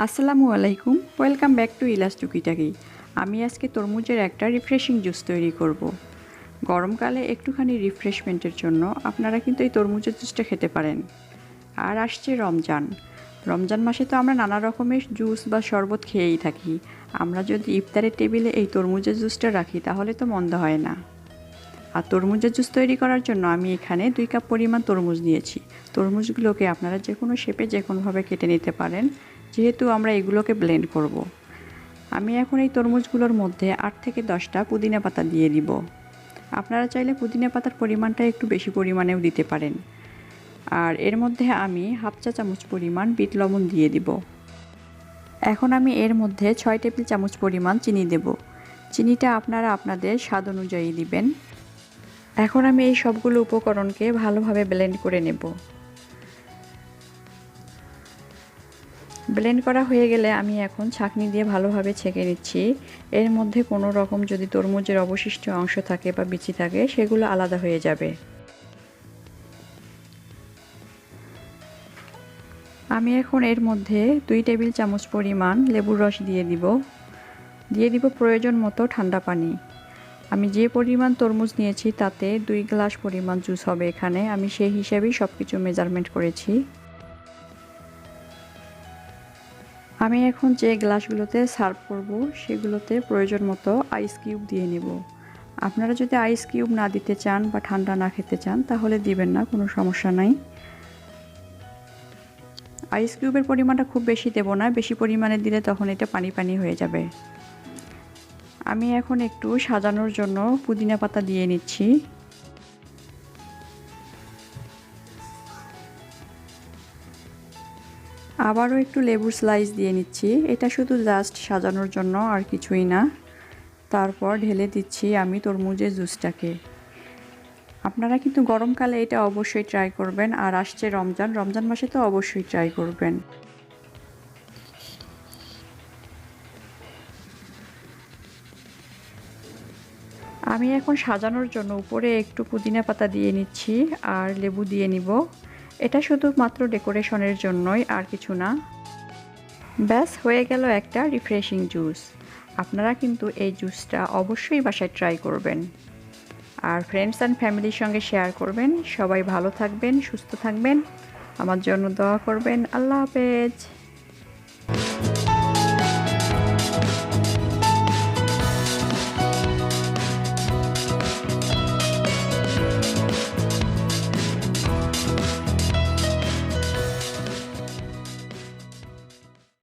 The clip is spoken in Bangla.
আসসালামু আলাইকুম, ওয়েলকাম ব্যাক টু ইলাস টুকিটাকি। আমি আজকে তরমুজের একটা রিফ্রেশিং জুস তৈরি করব। গরমকালে একটুখানি রিফ্রেশমেন্টের জন্য আপনারা কিন্তু এই তরমুজের জুসটা খেতে পারেন। আর আসছে রমজান। রমজান মাসে তো আমরা নানা রকমের জুস বা শরবত খেয়েই থাকি। আমরা যদি ইফতারের টেবিলে এই তরমুজের জুসটা রাখি তাহলে তো মন্দ হয় না। আর তরমুজের জুস তৈরি করার জন্য আমি এখানে 2 কাপ পরিমাণ তরমুজ নিয়েছি। তরমুজগুলোকে আপনারা যে কোনো শেপে যে কোনোভাবে কেটে নিতে পারেন, যেহেতু আমরা এগুলোকে ব্লেন্ড করব। আমি এখন এই তরমুজগুলোর মধ্যে 8 থেকে 10টা পুদিনা পাতা দিয়ে দিব। আপনারা চাইলে পুদিনা পাতার পরিমাণটা একটু বেশি পরিমাণেও দিতে পারেন। আর এর মধ্যে আমি হাফ চা চামচ পরিমাণ বিট লবণ দিয়ে দিব। এখন আমি এর মধ্যে 6 টেবিল চামচ পরিমাণ চিনি দেব। চিনিটা আপনারা আপনাদের স্বাদ অনুযায়ী দিবেন। এখন আমি এই সবগুলো উপকরণকে ভালোভাবে ব্লেন্ড করে নেব। ব্লেন্ড করা হয়ে গেলে আমি এখন ছাঁকনি দিয়ে ভালোভাবে ছেঁকে নিচ্ছি। এর মধ্যে কোনো রকম যদি তরমুজের অবশিষ্ট অংশ থাকে বা বিচি থাকে সেগুলো আলাদা হয়ে যাবে। আমি এখন এর মধ্যে 2 টেবিল চামচ পরিমাণ লেবুর রস দিয়ে দিব প্রয়োজন মতো ঠান্ডা পানি। আমি যে পরিমাণ তরমুজ নিয়েছি তাতে 2 গ্লাস পরিমাণ জুস হবে এখানে। আমি সেই হিসাবেই সব কিছু মেজারমেন্ট করেছি। আমি এখন যে গ্লাসগুলোতে সার্ভ করব সেগুলোতে প্রয়োজন মতো আইস কিউব দিয়ে নেব। আপনারা যদি আইস কিউব না দিতে চান বা ঠান্ডা না খেতে চান তাহলে দিবেন না, কোনো সমস্যা নাই। আইস কিউবের পরিমাণটা খুব বেশি দেব না, বেশি পরিমাণে দিলে তখন এটা পানি পানি হয়ে যাবে। আমি এখন একটু সাজানোর জন্য পুদিনা পাতা দিয়ে নিচ্ছি। আবারও একটু লেবুর স্লাইস দিয়ে নিচ্ছি। এটা শুধু জাস্ট সাজানোর জন্য, আর কিছুই না। তারপর ঢেলে দিচ্ছি আমি তরমুজের জুসটাকে। আপনারা কিন্তু গরমকালে এটা অবশ্যই ট্রাই করবেন। আর আসছে রমজান মাসে তো অবশ্যই ট্রাই করবেন। আমি এখন সাজানোর জন্য উপরে একটু পুদিনা পাতা দিয়ে নিচ্ছি আর লেবু দিয়ে নিব। এটা শুধুমাত্র ডেকোরেশনের জন্যই, আর কিছু না। ব্যাস হয়ে গেল একটা রিফ্রেশিং জুস। আপনারা কিন্তু এই জুসটা অবশ্যই বাসায় ট্রাই করবেন আর ফ্রেন্ডস অ্যান্ড ফ্যামিলির সঙ্গে শেয়ার করবেন। সবাই ভালো থাকবেন, সুস্থ থাকবেন, আমার জন্য দোয়া করবেন। আল্লাহ হাফেজ।